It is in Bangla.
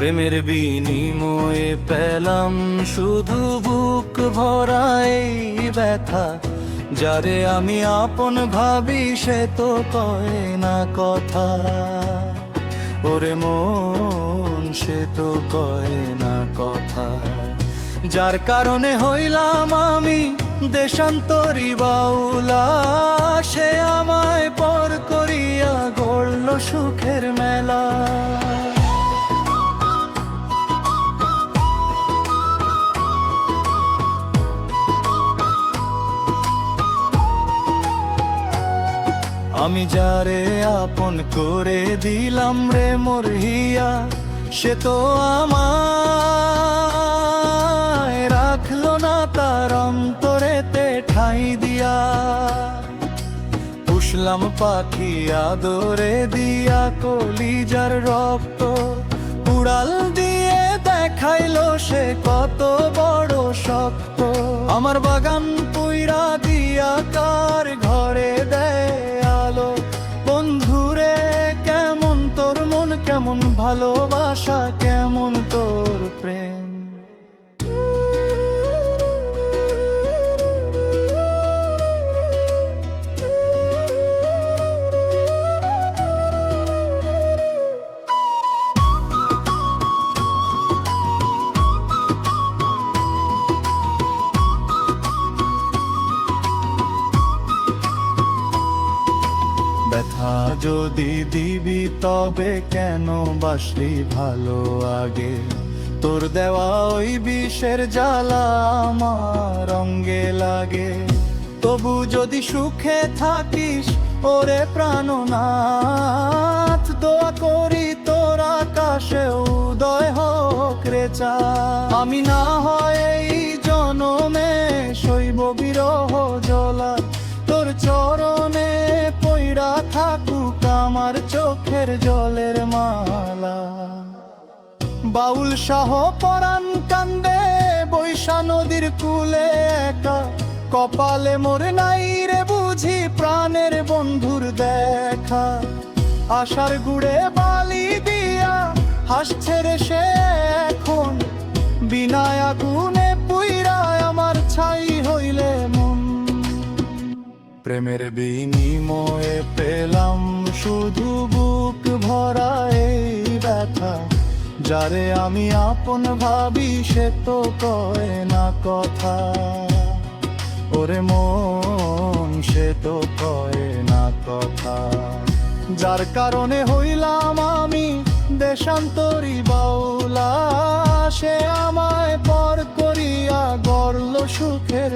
প্রেমের বিনিময়ে পেলাম শুধু বুক ভরা এই ব্যথা। যারে আমি আপন ভাবি সে তো কয় না কথা। ওরে মন সে তো কয় না কথা। যার কারণে হইলাম আমি দেশান্তরী বাউলা, সে আমায় পর করিয়া গড়ল সুখের মেলা। আমি যারে আপন করে দিলাম রে মোর হিয়া, সে তো আমায় রাখলো না তার অন্তরেতে ঠাঁই দিয়া। পুষলাম পাখি আদরে দিয়া কলিজার রক্ত, উড়াল দিয়ে দেখাইলো সে কত বড় শক্ত। আমার বাগান পুইরা দিয়া কার ঘরে দেয় আলো, বন্ধুরে কেমন তোর মন, কেমন ভালোবাসা, কেমন তোর প্রেম। ব্যথা যদি দিবি তবে কেন বাসলি ভালো আগে। তোর দেওয়া ওই বিষের জ্বালা আমার অঙ্গে লাগে। তবু যদি সুখে থাকিস ওরে প্রাণনাথ, দোয়া করি তোর আকাশে উদয় হোক রে চাঁদ। আমি না হয় এই জনমে সইব বিরহ জ্বলা, তোর চরণে পইরা থাকুক আমার চোখের জলের মালা। বাউল শাহ পরাণ কান্দে বৈশা নদীর কূলে একা, কপালে মোর নাই রে বুঝি প্রাণের বন্ধুর দেখা। আশার গুড়ে বালি দিয়া হাসছে রে সে এখন, বিনা আগুনে পুইরা আমার ছাই হইলে মন। প্রেমের বিনিময়ে পেলাম শুধু বুক ভরা এই ব্যথা। যারে আমি আপন ভাবি সে তো কয় না কথা। ওরে মন সে তো কয় না কথা। যার কারণে হইলাম আমি দেশান্তরী বাউলা, সে আমায় পর করিয়া গড়ল সুখের